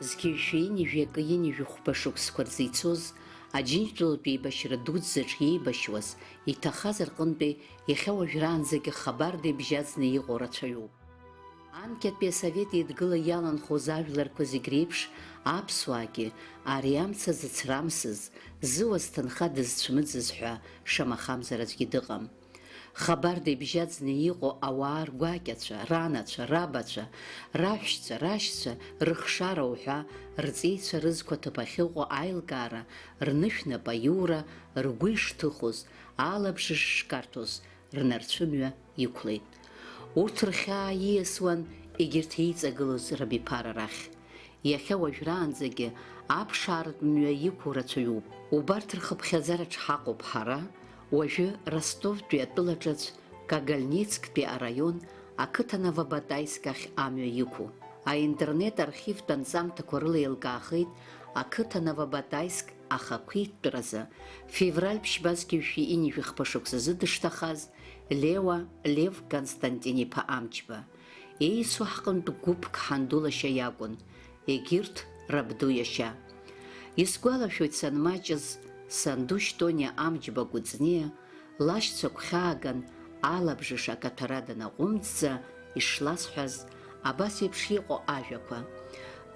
зқьышәы инижә акы инижә хәба шықәсқәа рзы ицоз, Аџьынџьтәылатәи еибашьра дуӡӡаҿ иеибашьуаз, иҭахаз рҟынтәи иахьа уажәраанӡагьы хабарда ибжьаӡны иҟоу рацәаҩуп. Анкьатәи асовет еидгыла иаланхоз ажәларқәа зегь реиԥш, аԥсуаагьы ари амца зыцрамсыз, зыуаз ҭынха дызцәмыӡыз ҳәа шамахамзар аӡәгьы дыҟам. Хабарда ибжьаӡны иҟоу ауаа ргәакьацәа, ранацәа, рабацәа, раҳәшьцәа, рашьцәа, рыхшара уҳәа, рҵеицәа рызқәа ҭыԥ ахьыҟоу аилкаара, рнышәнап аиура, ргәы ишҭыхоз, алабжыш шкарҭоз, рнарцәымҩа иқәлеит. Урҭ рхьаа ииасуан егьырҭ еиҵагылоз рабиԥара рахь. Иахьа уажәраанӡагьы аԥшааратә мҩа иқәу рацәаҩуп. Убарҭ рхыԥхьаӡараҿ ҳаҟоуп ҳара, уажәы Ростовтәи атәылаҿац Кагальницктәи араион ақыҭа Новобатаиск ахь амҩа иқәу. Аинтернет архивтә анҵамҭақәа рыла еилкаахеит ақыҭа Новобатаиск ахақәиҭтәразы февраль ԥшьба-зқьышәи инижә хԥа-шықәсазы дышҭахаз Лев Константин-иԥа Амҷба. Еисуа ҳҟынтә гәыԥк ҳанду лашьа иакәын, егьырҭ рабду иашьа. Исгәалашәоит санмаҷыз санду Шьтониа Амҷба Кәыҵниа лашьцәа гәхьааган алабжыш акаҭәара данаҟәымҵӡа ишласҳәаз абас еиԥш иҟоу ажәақәа.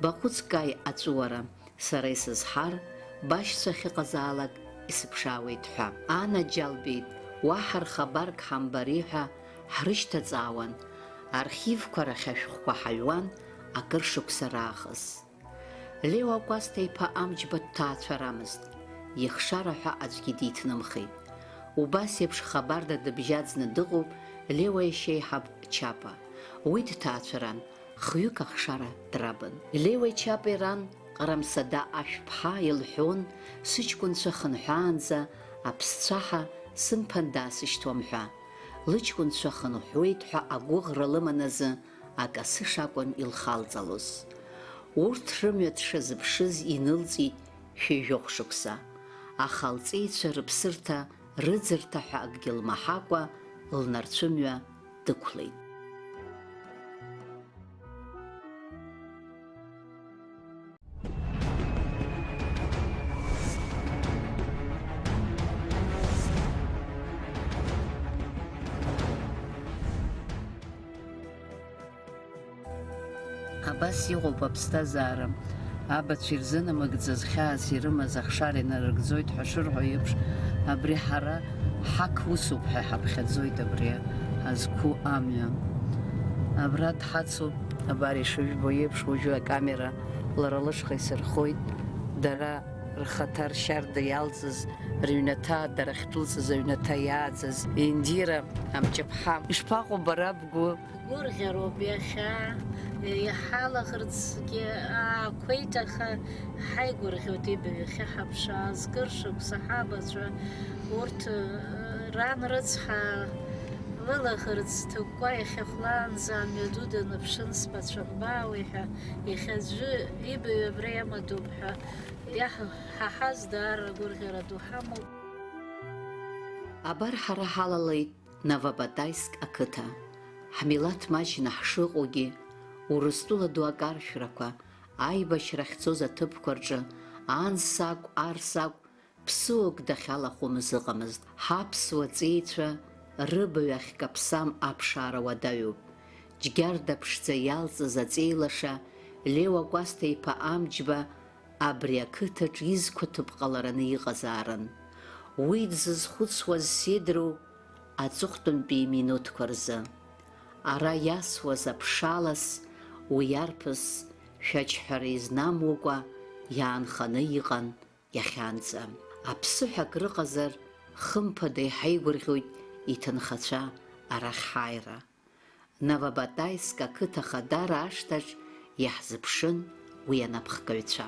Баҟәыҵкааи аҵәуара, сара исызҳар, башьцәа ахьыҟазаалак исыԥшаауеит ҳәа. Анаџьалбеит, уаҳа рхабарк ҳамбари ҳәа ҳрышьҭаҵаауан, архивқәа рахь ашәҟәқәа ҳаҩуан акыр шықәса раахыс. Леуа Кәасҭа-иԥа Амҷба дҭаацәарамызт, ихшара ҳәа аӡәгьы диҭнымхеит. Убас еиԥш хабарда дыбжьаӡны дыҟоуп Леуа иашьеиҳаб Чапа. Уи дҭаацәаран, хҩык ахшара драбын. Леуа Чапа иран Ҟарамсада ашәԥҳа илҳәон сыҷкәынцәа хынҳәаанӡа аԥсцәаҳа сымԥан даасышьҭуам ҳәа. Лыҷкәынцәа хынҳәуеит ҳәа агәыӷра лыманазы акасы шакәын илхалҵалоз. Урҭ рымҩа дшазыԥшыз инылҵит шәижәохә шықәса. Аха лҵеицәа рыԥсырҭа, рыӡырҭа ҳәа акгьы лмаҳакәа лнарцәымҩа дықәлеит. Абас иҟоуп аԥсҭазаара. Абацәа ирзынамыгӡаз хьаас ирымаз ахшара инарыгӡоит ҳәа шырҳәо еиԥш, абри ҳара ҳақ усуп ҳәа ҳаԥхьаӡоит абри ҳазқәу амҩа. Абра дҳацуп, абар ишыжәбо еиԥш, уажәы акамера лара лышҟа исырхоит, дара рхаҭа ршьарда иалҵыз, рыҩнаҭа дара ахьдәылҵыз аҩнаҭа иааӡаз Индира Амҷаԥҳа. Ишԥаҟоу бара бгәы? Гәырӷьароуп иахьа, иҳалаӷырӡгьы аақәеит, аха ҳаигәырӷьоит ибаҩахьы ҳаԥшаа, зкыр шықәса ҳабацәа, урҭ ран рыцҳа лылаӷырӡ ҭыкәкәа иахьахәлаанӡа амҩаду даныԥшын сбацәахәбаауеи ҳәа, иахьа аӡәы ибаҩ абра иамадоуп ҳәа иаҳаҳаз даара гәырӷьара ду ҳамоуп. Абар ҳара ҳалалеит Новобатаиск ақыҭа. Ҳмилаҭ маҷны ҳшыҟоугьы, Урыстәыла ду акаршәрақәа, аибашьра ахьцоз аҭыԥқәа рҿы, ан сакә, ар сакә, ԥсыуак дахьалахәымыз ыҟамызт. Ҳаԥсуа ҵеицәа рыбаҩ ахькаԥсам аԥшаара уадаҩуп. Џьгьарда ԥшӡа иалҵыз аҵеилаша Леуа Кәасҭа-иԥа Амҷба абри ақыҭаҿ изқәаҭыԥ ҟалараны иҟазаарын. Уи дзызхәыцуаз седру аҵыхәтәантәи минуҭқәа рзы. Ара иасуаз аԥшалас, уи арԥыс шәаџьҳәара изнамукәа иаанханы иҟан иахьанӡа. Аԥсыҳәак рыҟазар, хымԥада иҳаигәырӷьоит иҭынхацәа арахь ҳааира. Новобатаиск ақыҭа хадара ашҭаҿ иаҳзыԥшын уи анапхгаҩцәа.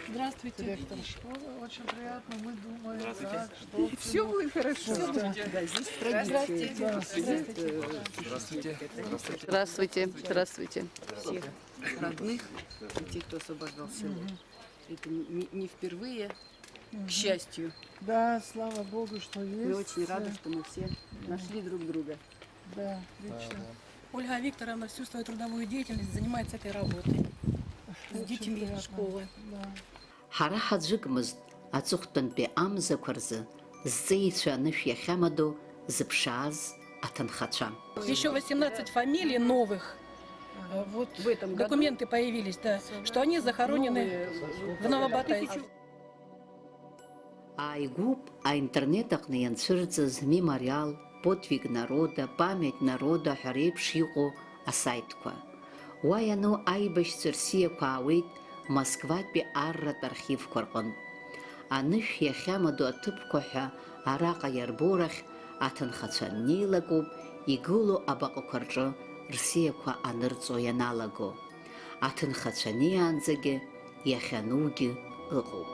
Здравствуйте. Очень приятно, мы думали, Здравствуйте. что Все будет хорошо. Здравствуйте. Здравствуйте. Здравствуйте. Здравствуйте. Всех родных и тех, кто освобождал село. Это не впервые, к счастью. Да, слава Богу, что есть. Мы очень рады, что мы все нашли друг друга. Да, отлично. Ольга Викторовна всю свою трудовую деятельность занимается этой работой. Очень детьми приятно. школы. Да. Ҳара ҳаӡәыгмызт аҵыхәтәантәи амзақәа рзы зҵеицәа анышә иахьамадоу зыԥшааз аҭынхацәа. Еще 18 фамилий новых. Вот В этом году документы появились, да, что они захоронены в Новобатайске. Ааигәоуп аинтернет аҟны ианцәырҵыз мемориал, подвиг народа, память народа ҳәа реиԥш иҟоу асайтқәа. Уа иану аибашьцәа рсиақәа аауеит Москватәи арратә архивқәа рҟынтә. Анышә иахьамадоу аҭыԥқәа ҳәа араҟа иарбоу рахь аҭынхацәа аннеилакоуп игылоу абаҟақәа рҿы рсиақәа анырҵо ианалаго. Аҭынхацәа неиаанӡагьы иахьанугьы ыҟоуп.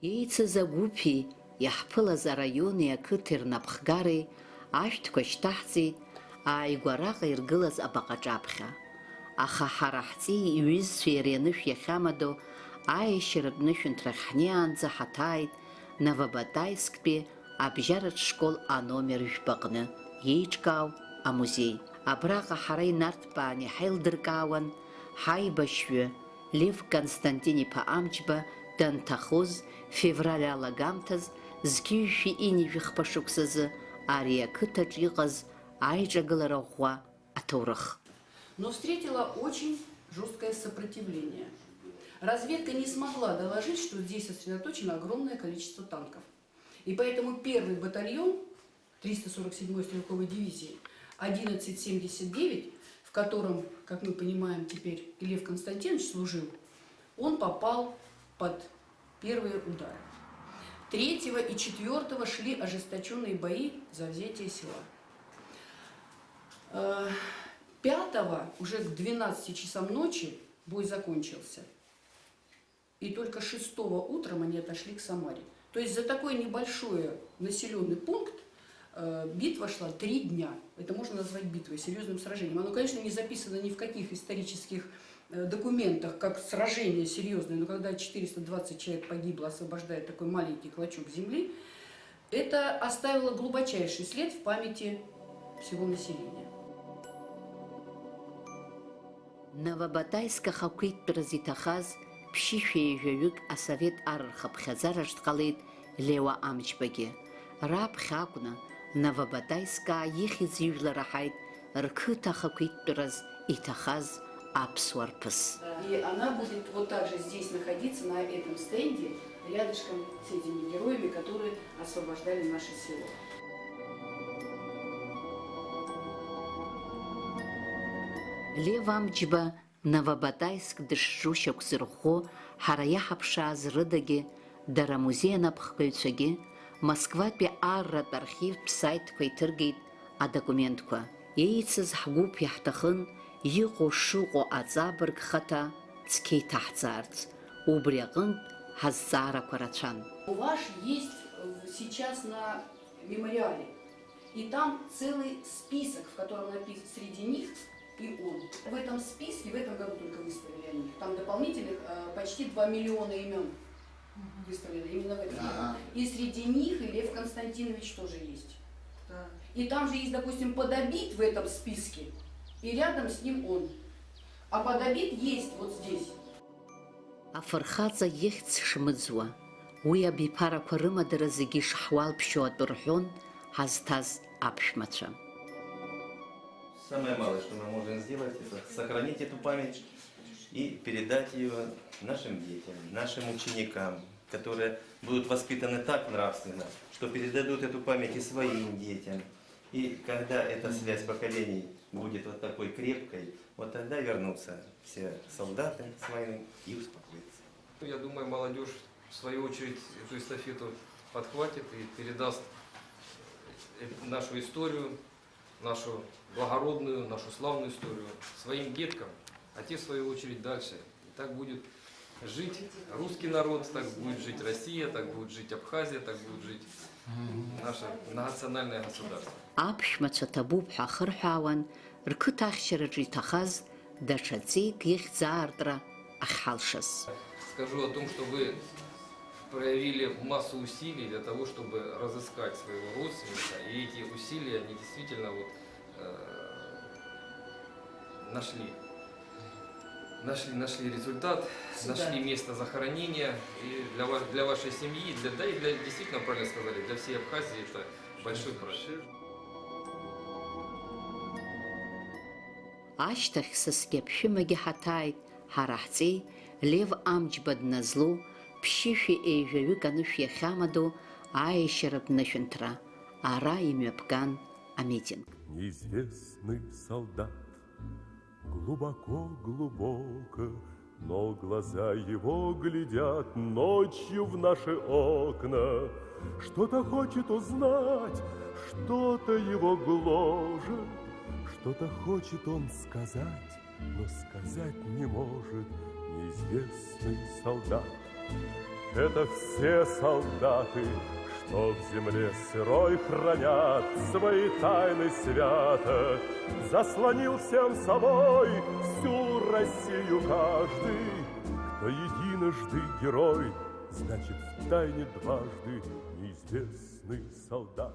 Еицыз агәыԥи иаҳԥылаз араиони ақыҭеи рнапхгареи ашәҭқәа шьҭаҳҵеит ааигәа араҟа иргылаз абаҟаҿаԥхьа. Аха ҳара ҳҵеи иҩызцәеи иареи анышә иахьамадоу аешьаратә нышәынҭрахь ҳнеиаанӡа ҳаҭааит Новобатаисктәи абжьаратә школ аномер жәпаҟны иеиҿкаау амузеи. Абраҟа ҳара инарҭбаан иҳаилдыркаауан ҳаибашьҩы Лев Константин-иԥа Амҷба данҭахоз февраль алагамҭаз зқьҩышәи инижәыхԥа шықәсазы ари ақыҭаҿ иҟаз аиҿагылара ӷәӷәа аҭоурых. Но встретила очень жесткое сопротивление. Разведка не смогла доложить, что здесь сосредоточено огромное количество танков. И поэтому первый батальон 347-й стрелковой дивизии 1179, в котором, как мы понимаем теперь, и Лев Константинович служил, он попал под первые удары. 3-го и 4-го шли ожесточенные бои за взятие села. 5-го, уже к 12 часам ночи, бой закончился. И только 6-го утром они отошли к Самаре. То есть за такой небольшой населенный пункт битва шла 3 дня. Это можно назвать битвой, серьезным сражением. Оно, конечно, не записано ни в каких исторических документах, как сражение серьезное, но когда 420 человек погибло, освобождая такой маленький клочок земли, это оставило глубочайший след в памяти всего населения. Новобатаиск ахақәиҭтәраз иҭахаз ԥшьышәеижәаҩык асовет аррхыԥхьаӡараҿ дҟалеит Леуа Амҷбагьы. Раԥхьа акәны Новобатаискаа ихьӡ ижәла раҳаит рқыҭа ахақәиҭтәраз иҭахаз аԥсуа рԥыс. И она будет вот так же здесь находиться, на этом стенде, рядышком с этими героями, которые освобождали наше село. Лев Амҷба Новобатаиск дышжу шьақәзырӷәӷәо ҳара иаҳаԥшааз рыдагьы, дара амузеи анапхгаҩцәагьы Москватәи арратә архивтә сайтқәа иҭыргеит адокументқәа. Еицыз ҳгәыԥ иаҳҭахын иҟоу шыҟоу аҵабырг хата цқьа иҭаҳҵаарц. Убри аҟынтә ҳазҵаарақәа рацәан. Ваш есть сейчас на мемориале. И там целый список, в котором написан среди них и он. В этом списке, в этом году только выставили они, там дополнительных почти 2 миллиона имен выставили именно в этом году. И среди них и Лев Константинович тоже есть. И там же есть, допустим, Подобит в этом списке, и рядом с ним он. А Подобит есть вот здесь. Афырхаҵа ихьӡ шмыӡуа, уи абиԥарақәа рымадара зегьы ишҳуалԥшьо атәы рҳәон ҳазҭаз аԥшәмацәа. Самое малое, что мы можем сделать, это сохранить эту память и передать ее нашим детям, нашим ученикам, которые будут воспитаны так нравственно, что передадут эту память и своим детям. И когда эта связь поколений будет вот такой крепкой, вот тогда вернутся все солдаты с войны и успокоятся. Я думаю, молодежь в свою очередь эту эстафету подхватит и передаст нашу историю, нашу благородную, нашу славную историю своим деткам, а те в свою очередь дальше. И так будет жить русский народ, так будет жить Россия, так будет жить Абхазия, так будет жить наше национальное государство. Аԥшәмацәа ҭабуп ҳәа ахырҳәаауан, рқыҭа ахьчараҿы иҭахаз даҽа ҵеик ихьӡ аартра ахьҳалшаз. Скажу о том, что вы проявили массу усилий для того, чтобы разыскать своего родственника, и эти усилия, они действительно вот нашли результат, нашли место захоронения. И для вашей семьи, действительно, правильно сказали, для всей Абхазии это большой праздник. Ашьҭахь саскьа ԥшәымагьы ҳаҭааит, ҳара ҳҵеи Лев Амҷба дназло, ԥшьышәи еижәаҩык анышә иахьамадоу аешьаратә нышәынҭра. Ара имҩаԥган амитинг. Неизвестный солдат, глубоко-глубоко, но глаза его глядят ночью в наши окна. Что-то хочет узнать, что-то его гложет, что-то хочет он сказать, но сказать не может. Неизвестный солдат. Это все солдаты, что в земле сырой хранят свои тайны свято. Заслонил всем собой всю Россию каждый, кто единожды герой, значит в тайне дважды неизвестный солдат.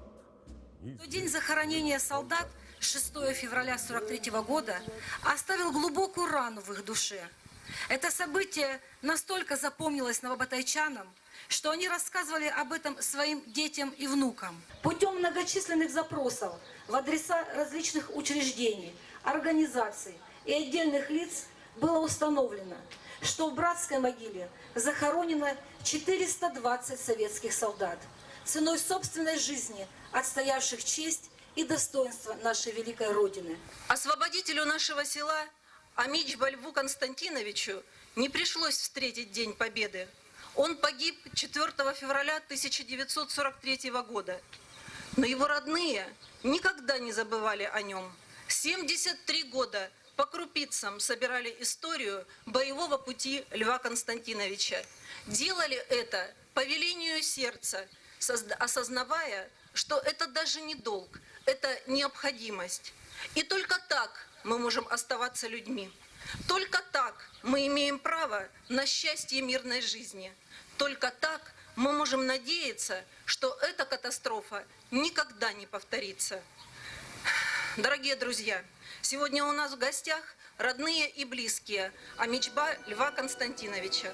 День захоронения солдат 6 февраля 1943 года оставил глубокую рану в их душе. Это событие настолько запомнилось новобатайчанам, что они рассказывали об этом своим детям и внукам. Путем многочисленных запросов в адреса различных учреждений, организаций и отдельных лиц было установлено, что в братской могиле захоронено 420 советских солдат, ценой собственной жизни отстоявших честь и достоинство нашей великой Родины. Освободителю нашего села Амичба Льву Константиновичу не пришлось встретить День Победы. Он погиб 4 февраля 1943 года. Но его родные никогда не забывали о нем. 73 года по крупицам собирали историю боевого пути Льва Константиновича. Делали это по велению сердца, осознавая, что это даже не долг, это необходимость. И только так мы можем оставаться людьми. Только так мы имеем право на счастье мирной жизни. Только так мы можем надеяться, что эта катастрофа никогда не повторится. Дорогие друзья, сегодня у нас в гостях родные и близкие Амичба Льва Константиновича.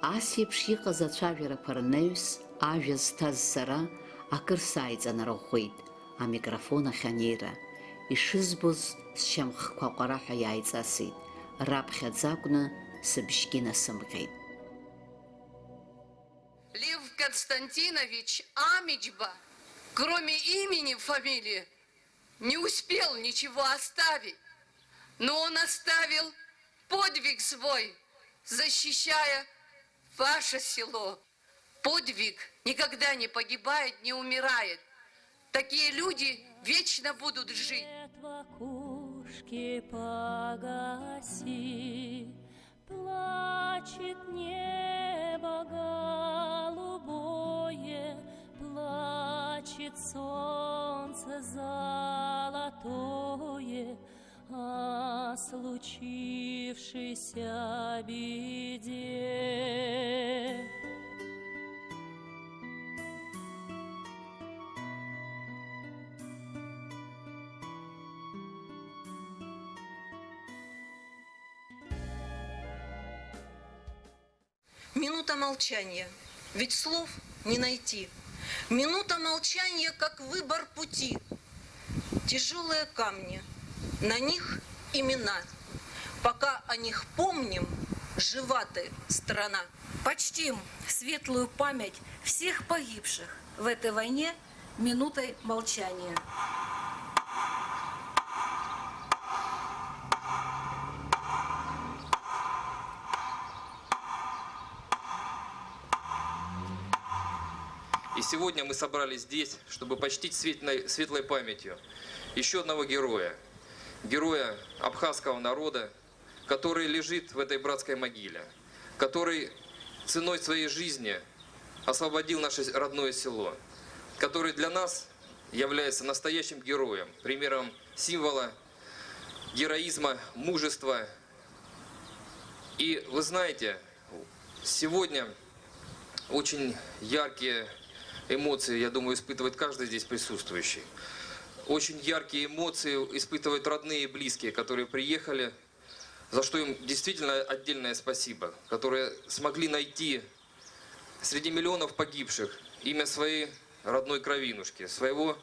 Асиеиԥш иҟаз ацәажәарақәа рнаҩс ажәа зҭаз сара акыр сааиҵанарӷәӷәеит амикрофон ахь анеира. Ишызбоз сшьамхқәа ҟәараҳәа иааиҵасит. Раԥхьаӡа акәны сыбжьгьы насымҟьеит. Лев Константинович Амичба, кроме имени, фамилии, не успел ничего оставить. Но он оставил подвиг свой, защищая ваше село. Подвиг никогда не погибает, не умирает. Такие люди вечно будут жить. Погаси, плачет небо голубое, плачет солнце золотое о случившейся беде. Минута молчания, ведь слов не найти. Минута молчания, как выбор пути. Тяжелые камни, на них имена. Пока о них помним, жива ты, страна. Почтим светлую память всех погибших в этой войне минутой молчания. И сегодня мы собрались здесь, чтобы почтить светлой памятью еще одного героя. Героя абхазского народа, который лежит в этой братской могиле. Который ценой своей жизни освободил наше родное село. Который для нас является настоящим героем, примером символа героизма, мужества. И вы знаете, сегодня очень яркие эмоции, я думаю, испытывает каждый здесь присутствующий. очень яркие эмоции испытывают родные и близкие, которые приехали, за что им действительно отдельное спасибо, которые смогли найти среди миллионов погибших имя своей родной кровинушки, своего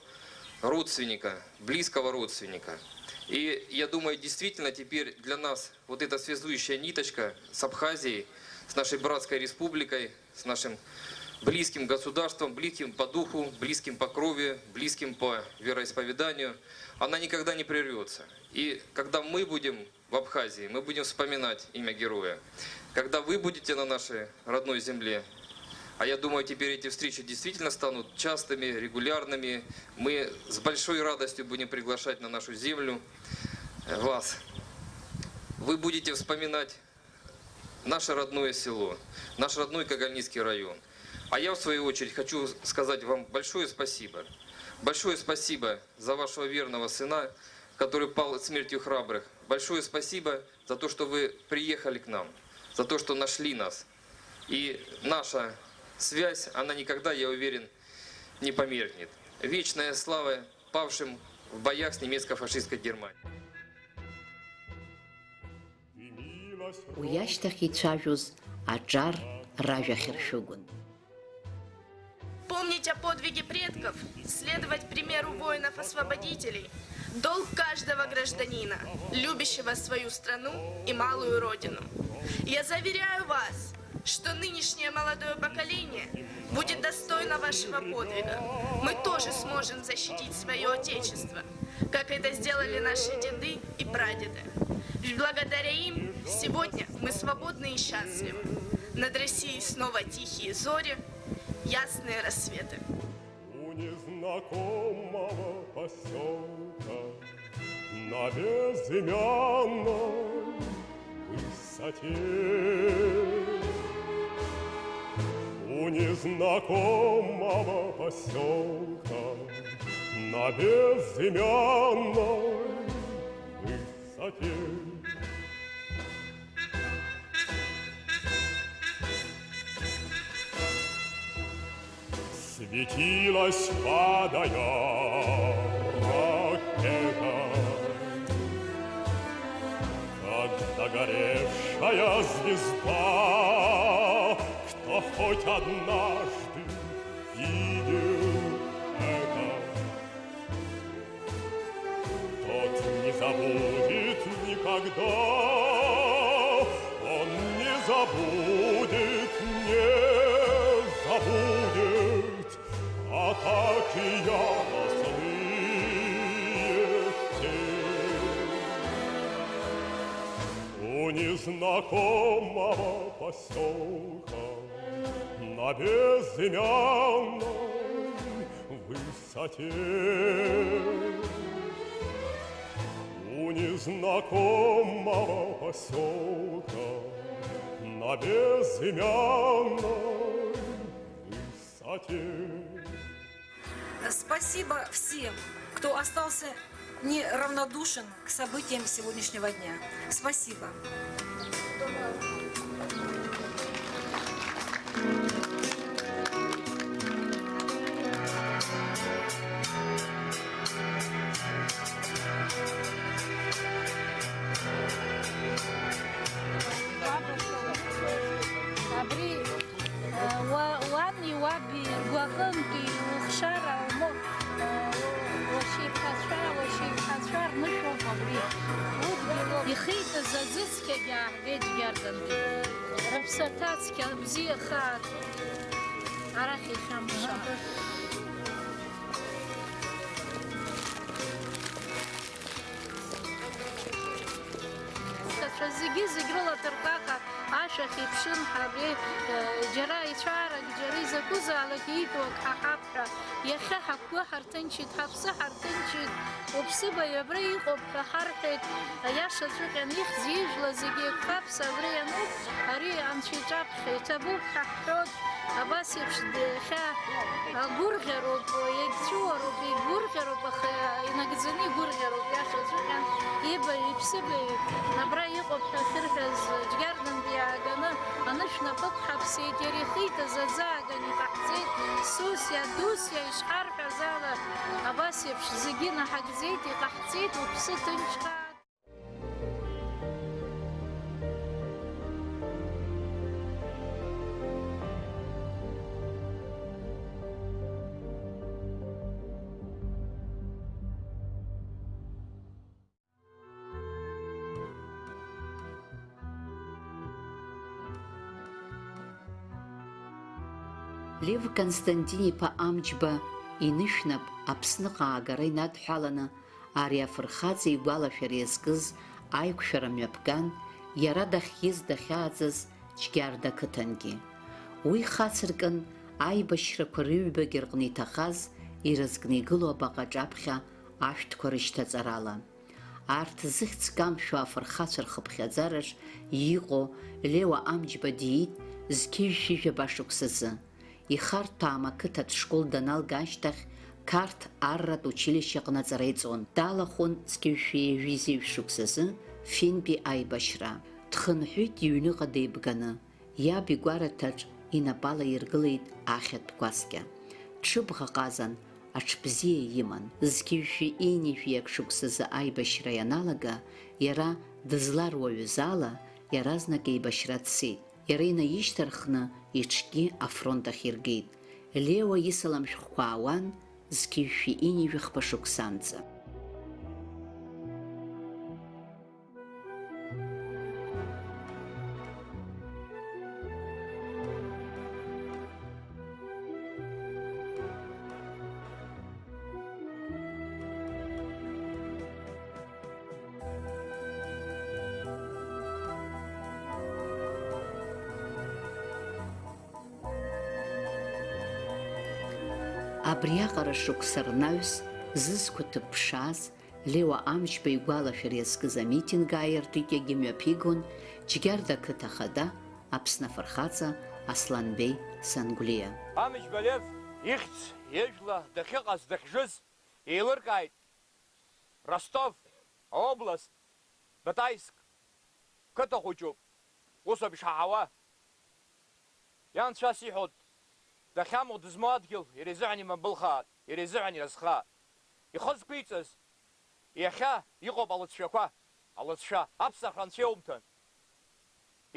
родственника, близкого родственника. И я думаю, действительно теперь для нас вот эта связующая ниточка с Абхазией, с нашей братской республикой, с нашим близким государством, близким по духу, близким по крови, близким по вероисповеданию, она никогда не прервется. И когда мы будем в Абхазии, мы будем вспоминать имя героя. Когда вы будете на нашей родной земле, а я думаю, теперь эти встречи действительно станут частыми, регулярными. Мы с большой радостью будем приглашать на нашу землю вас. Вы будете вспоминать наше родное село, наш родной Когольницкий район. А я, в свою очередь, хочу сказать вам большое спасибо. Большое спасибо за вашего верного сына, который пал смертью храбрых. Большое спасибо за то, что вы приехали к нам, за то, что нашли нас. И наша связь, она никогда, я уверен, не померкнет. Вечная слава павшим в боях с немецко-фашистской Германией. Уяшьҭахь ицәажәоз аҿар ражәахьыр шәыгәын. Помнить о подвиге предков, следовать примеру воинов-освободителей – долг каждого гражданина, любящего свою страну и малую родину. Я заверяю вас, что нынешнее молодое поколение будет достойно вашего подвига. Мы тоже сможем защитить свое Отечество, как это сделали наши деды и прадеды. Ведь благодаря им сегодня мы свободны и счастливы. Над Россией снова тихие зори, ясные рассветы. У незнакомого поселка на безымянной высоте, у незнакомого поселка на безымянной высоте. Светилась, падая ракета, как догоревшая звезда. Кто хоть однажды видел это, тот не забудет никогда. Он не забудет, не забудет атаки яростные те. У незнакомого поселка на безымянной высоте, у незнакомого поселка на безымянной высоте. Спасибо всем, кто остался неравнодушен к событиям сегодняшнего дня. Спасибо. يخيط زازيسكا جا بيت جاردن ربساتاتسكا بزي خات عراخي خمشا زيجي زيجرولا تركاكا عاشا خيبشن حبري جراي شعرك جري زكوزا على كيتوك ححبحا يخاحك وحر تنشد حبسا حر تنشد وبسبا يبريق وبحرحك ياشا تركن يخزيج لزيجي حبسا بريانو أري أنشي جابخي تبوك ححرود أباسي بشد خا غورغرو يكتشورو بي غورغرو بخا ينقزني غورغرو ياشا تركن يبا يبسبا نبريق وبحرحز جاردن بيعاقنا أنشنا بقحب سيديري خيطة زازاقني تحزيد سوسيا دوسيا يشحرحز Бзала, абас еиԥш зегьы наҳагӡеит, иҟаҳҵеит, уԥсы ҭынчхаа. Лев Константин-иԥа Амҷба инышәнап Аԥсныҟа аагара инадҳәаланы ари афырхаҵа игәалашәара иазкыз аиқәшәара мҩаԥган, иара дахьиз дахьааӡаз Џьгьарда ақыҭангьы. Уи хацыркын аибашьрақәа рыҩбагьы рҟны иҭахаз иразкны игылоу абаҟаҿ аԥхьа ашәҭқәа рышьҭаҵарала. Арҭ зыхьӡ камшәо афырхацәа рхыԥхьаӡараҿ иҟоу Леуа Амҷба диит зқьыжәжәижә башықәсазы. Ихарҭәаам ақыҭатә школ даналга ашьҭахь Қарҭ арратә училишье аҟны аҵара иҵон. Далахәын зқьыжәжәижәижә шықәсазы Финтәи аибашьра. Дхынҳәит иҩныҟа деибганы. Иаб игәараҭаҿ инапала иргылеит ахьатә гәаскьа. Ҽыбӷа ҟазан, аҽбзиа иман. Зқьыжәжәи-инижәиак шықәсазы аибашьра ианалага, иара дызларуаҩыз ала, иаразнак еибашьра дцеит. Иара инаишьҭарххны иҽгьы афронт ахь иргеит. Леуа исалам шәҟәқәа аауан зқьыжәжәи-инижә хԥа-шықәсанӡа. Абриаҟара шықәса рнаҩс зызқәа ҭыԥԥшааз Леуа Амҷба игәалашәара иазкыз амитинг ааиртит, иагьы мҩаԥигон Џьгьарда ақыҭа ахада Аԥсны афырхаҵа Асланбеи Сангәлиа. Амҷба Лев ихьӡ ижәла дахьыҟаз дахьжыз еилыркааит Ростов аобласт, Батаиск қыҭа хәыҷуп, усоуп ишҳаҳауа. Ианцәас иҳәоит дахьамоу дызмоу адгьыл иара изыҳәан имабылхаат, иара изыҳәан иразхаат. Ихы зқәиҵаз иахьа иҟоуп алыҵшәақәа, алыҵшәа аԥсахра анцәа иоумҭан.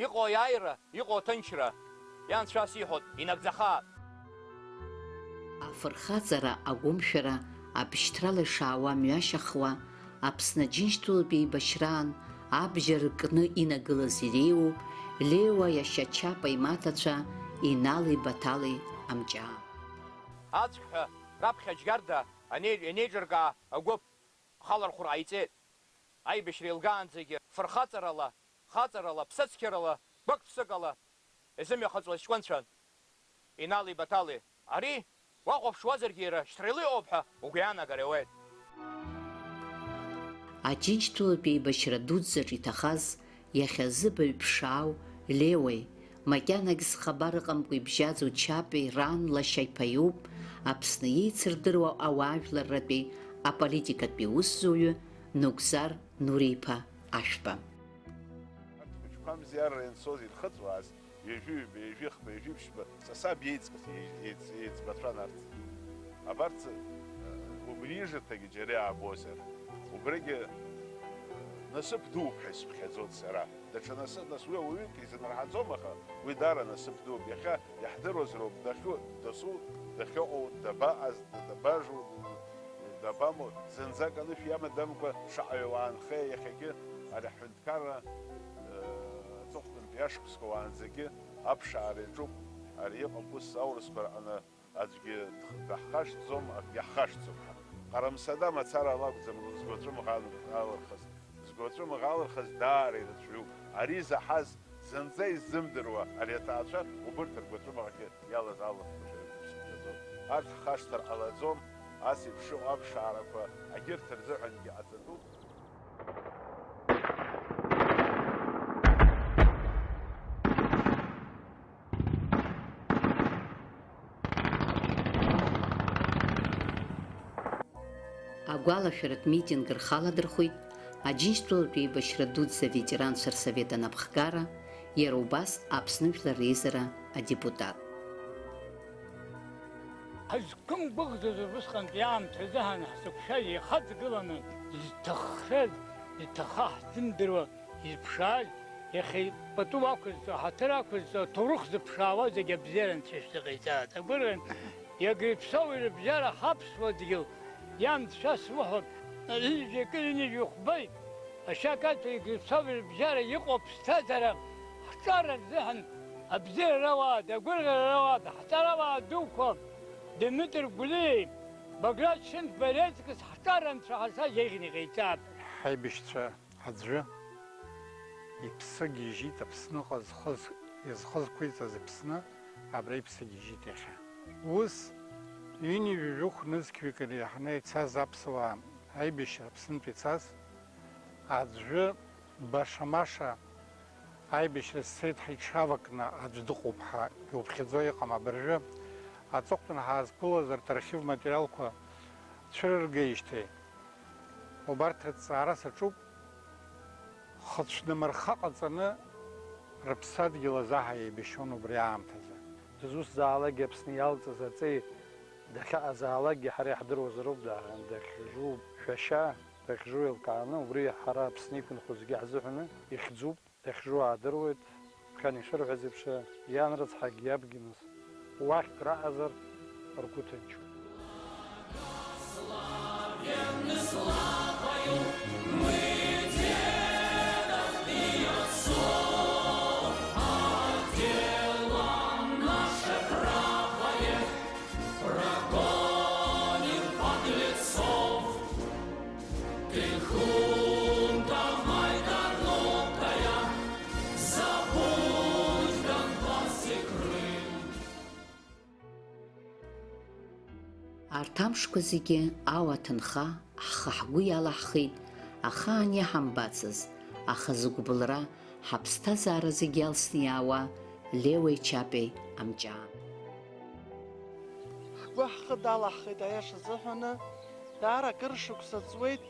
Иҟоу аиааира, иҟоу аҭынчра, ианцәас иҳәоит инагӡахаат. Афырхаҵара агәымшәара абшьҭрала ишаауа мҩашьахуа, Аԥсны Џьынџьтәылатә еибашьраан абџьар ркны инагылаз иреиуоуп Леуа иашьа Чапа имаҭацәа Инали Баҭали Амҷаа. Аҵхҳәа раԥхьа Џьгьарда инеиҿыркаа агәыԥ халархәра ҟаиҵеит. Аибашьра еилгаанӡагьы фырхаҵарала, хаҵарала, ԥсыцқьарала, гәык-ԥсыкала изымҩахыҵуаз ҷкәынцәан. Инали Баҭали, ари уахәаԥшуазаргьы иара шьҭрала иҟоуп ҳәа угәы иаанагар иауеит. Аџьынџьтәылатә еибашьра дуӡӡаҿ иҭахаз иахьазы баҩ-ԥшаау Леуеи, макьанагь зхабар ыҟамкәа ибжьаӡу Чапеи ран лашьа-иԥа иоуп Аԥсны еицырдыруа ауаажәларратәи аполитикатәи усзуҩы Нугзар Нури-иԥа Ашәпа. Хәмзиарра ианцоз ирхыҵуаз ҩажәиҩба, ҩажәихба, ҩажәиԥшьба сасаб иеиҵкыс еиҵбацәан арҭ. Абарҭ убрижаҭагьы џьара иаабозар, убригьы насыԥ дууп ҳәа исԥхьаӡоит сара. Даҽа нас уи ауаҩык изынарҳаӡом, аха уи даара насыԥ дууп. Иахьа иаҳдыруазароуп дасу дахьыҟоу, дабаҟаз, дабажу, дабамоу, зынӡак анышә иамадамкәа шаҟаҩ уаанхеи иахьагьы ари аҳәынҭқарра аҵыхәтәантәи ашықәсқәа уаанӡагьы аԥшаара иаҿуп. Ари иҟам ус аурысқәа рҟны аӡәгьы даҳхашҭӡом, акгьы иаҳхашҭӡом. Ҟарамсада мацара лакәӡам згәаҵәымӷ алырхыз даара ирацәаҩуп. Ари заҳаз зынӡа иззымдыруа ари аҭаацәа убырҭ ргәаҵәымӷагьы иалаз алыхқәа шәаӡом. Арҭ ҳхашҭыр ҟалаӡом, ас еиԥш иҟоу аԥшаарақәа агьырҭ рзыҳәангьы аҵатәуп. Агәалашәаратә митинг рхаладырхәит Аџьынџьтәылатә еибашьра дуӡӡа аветеранцәа рсовет анапхгара, иара убас Аԥсны Жәлар Реизара адепутат. Ҳазқәым гәыӷӡаз убысҟантә иаамҭазы ҳанаҳзықәшәа еихаҵгыланы изҭаххаз, иҭаха ҳзымдыруа, изԥшааз, иахьа пату ақәызҵо, ҳаҭыр ақәызҵо, аҭоурых зыԥшаауа зегьы абзиара Анцәа ишәзыҟаиҵааит. Агәырӷьан иагьа иԥсоу ирыбжьара ҳаԥсуа дгьыл, иамҭшәа смыҳәап, ижәҩа кылинижәҩа хәбеит. Ашьакаҭәа иагьа иԥсоу ирыбжьара иҟоу ԥсҭазаара ҳҿара рзыҳәан абзиара ауаа, агәырӷьара ауаа, ҳҵарауаа дуқәа, Дмитрий Гулиев, Баграт Шьынтә Березкис ҳҿар Анцәа ҳазҳаз еиӷьны иҟаиҵап. Ҳаибашьцәа аӡәы иԥсы гьежьит Аԥсныҟа изхызқәиҵаз Аԥсны, абра иԥсы гьежьит иахьа. Ус ҩынҩажәижәы хәнызқьҩык иреиҳаны ицаз аԥсуаа аибашьра Аԥснытә ицаз, аӡәы баша-маша аибашьра сцеит ҳиҽавакны аӡә дыҟоуп ҳәа иуԥхьаӡо иҟам. Абыржәы аҵыхәтәан ҳаазқәылаз архив материалқәа цәырыргеижьҭеи убарҭ рыҭҵаара саҿуп, хыцәнымырха ҟаҵаны рыԥсадгьыл азаҳа еибашьуан убри аамҭазы. Дызусҭазаалакгьы Аԥсны иалҵыз аҵеи дахьаҟазаалакгьы ҳара иаҳдыруазароуп, дахьжу шәашьа, дахьжу еилкааны, убри ҳара Аԥсны иқәынхо зегьы ҳзыҳәаны ихьӡуп, дахьжу аадыруеит. Ԥхьан ишырҳәаз еиԥш иан рыцҳагьы иабгьы нас уахь краҳазар ргәы ҭынчуп. Арҭ амшқәа зегьы ауаҭынха ҳхы ҳгәы иалаҳхит, ахаан иаҳамбацыз, аха зыгәбылра ҳаԥсҭазаара зегьы алсны иаауа Леуеи Чапеи Амҷаа. Ҳгәы ҳхы далаҳхит аиаша азыҳәаны, даара акыр шықәса ҵуеит,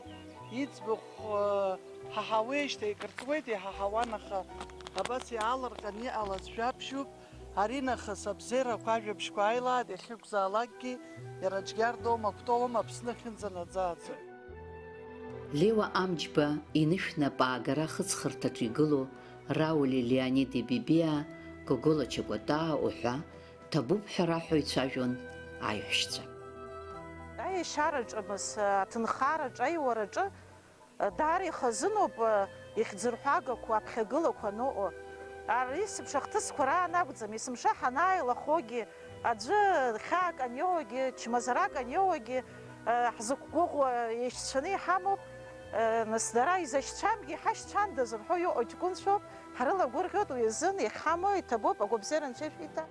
иӡбахә ҳаҳауеижьҭеи икырҵуеит, иҳаҳауан, аха абас иаалырҟьан иҟалаз жәабжьуп. Ари нахыс абзеирақәа ажәабжьқәа ааилааит, иахьықәзаалакгьы иара џьгьардоума, кәтоума Аԥсны ахьынӡанаӡааӡо. Леуа Амҷба инышәнапы аагара хыҵхырҭаҿы игылоу Раули Леониди Бибиа, Гогола Чагәатаа уҳәа ҭабуп ҳәа раҳәо ицәажәон аиҳәшьцәа. Аиашьараҿы, аҭынхараҿы, аиуараҿы даара ихазыноуп ихьӡырҳәагақәа, аԥхьагылақәа аныҟоу. Есымша хҭысқәа раан акәӡам, есымша ҳанааилахогьы, аӡәы хьаак аниоуагьы, чмазарак аниоуагьы ҳзықәгәыӷуа еишьцәаны иҳамоуп. Нас дара изашьцәамгьы ҳашьцәандаз рҳәо иҟоу ҷкәынцәоуп, ҳрылагәырӷьоит уи азын, иахьҳамоу иҭабуп, агәабзиара Анцәа ишәиҭа.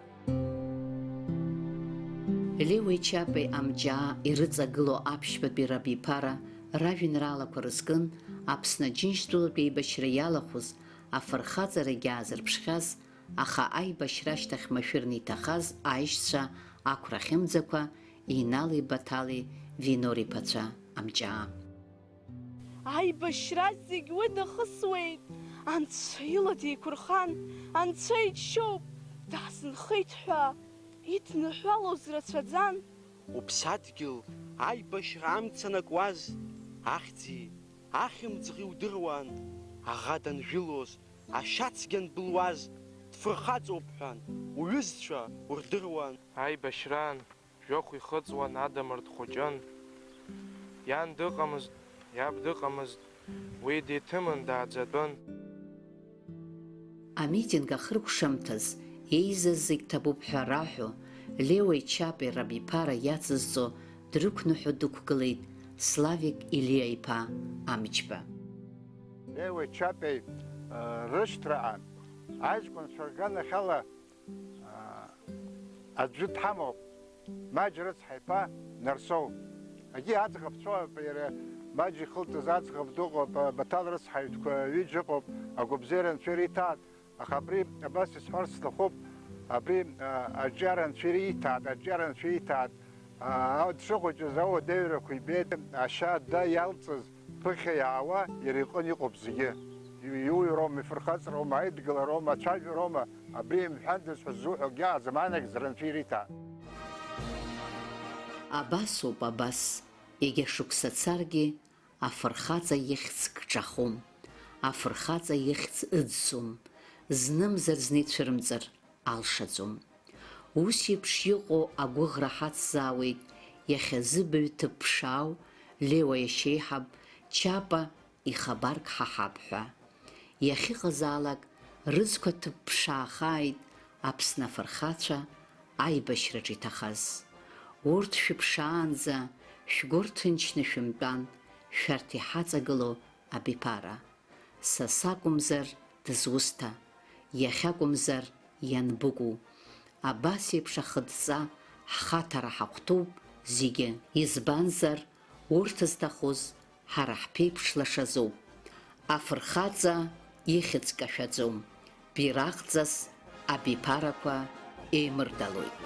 Леуеи Чапеи Амҷаа ирыҵагылоу аԥшьбатәи рабиԥара ражәеинраалақәа рызкын Аԥсны Аџьынџьтәылатә еибашьра иалахәыз, афырхаҵарагьы аазырԥшхьаз, аха аибашьра ашьҭахь машәырны иҭахаз аишьцәа ақәра хьымӡақәа Инали Баҭали Винори иԥацәа Амҷаа. Аибашьра зегь уи нахысуеит, Анцәа ила деиқәырхан, Анцәа иџьшьоуп, даасынхеит ҳәа идныҳәалоз рацәаӡан. Уԥсадгьыл аибашьра амца накуаз, ахьӡи ахьымӡӷи удыруан, аӷа данжәылоз, ашьацгьы анбылуаз, дфырхаҵоуп ҳәан, уҩызцәа урдыруан. Аибашьраан жәохә ихыҵуан Адамыр дхәыҷын. Иан дыҟамызт, иаб дыҟамызт, уи деиҭымын дааӡатәын. Амитинг ахыркәшамҭаз еизаз зегь ҭабуп ҳәа раҳәо, Леуеи Чапеи рабиԥара иацызҵо дрықәныҳәо дықәгылеит Славик Илиа-иԥа Амҷба. Леуеи Чапеи рышьҭраан аҷкәынцәа рганахьала аӡәы дҳамоуп, Маџь рыцҳа-иԥа Нарсоу. Агьи аӡӷаб цәоуп, иара Маџь ихылҵыз аӡӷаб дыҟоуп, Баҭал рыцҳаҩцәақәа ҩыџьа ыҟоуп, агәабзиара Анцәа ириҭааит. Аха абри абас исҳәарц сҭахуп, абри аџьара Анцәа ириҭааит, аџьара Анцәа ииҭааит. Дшыхәыҷыз ауадаҩрақәа ибеит, ашьа да иалҵыз ԥыхьа иаауа иара иҟны иҟоуп зегьы. Иуҩроума, ифырхаҵароума, аидгылароума, ацәажәароума, абри имҳәандаз ҳәа ззуҳәо агьааӡам, анагӡара Анцәа ириҭааит. Абасоуп, абас, егьа шықәса царгьы, афырхаҵа ихьӡ кҿахом, афырхаҵа ихьӡ ыӡӡом, знымзар-зны ицәырымҵыр алшаӡом. Ус еиԥш иҟоу агәыӷра ҳацзаауеит иахьазы баҩ-ҭыԥ ԥшаау Леуа иашьеиҳаб Чапа ихабарк ҳаҳап ҳәа. Иахьыҟазаалак рыӡқәа ҭыԥ ԥшаахааит Аԥсны афырхацәа аибашьраҿ иҭахаз. Урҭ шәыԥшаанӡа шәгәы рҭынчны шәымтәан, шәарҭ иҳаҵагыло абиԥара. Са сакәымзар дызусҭа, иахьакәымзар ианбыкәу. Абас еиԥш ахыдҵа ҳхаҭара ҳахәҭоуп зегьы. Избанзар, урҭ зҭахоз ҳара ҳԥеиԥш лашазоуп. Афырхаҵа ихьӡ кашәаӡом, бираҟҵас абиԥарақәа еимырдалоит.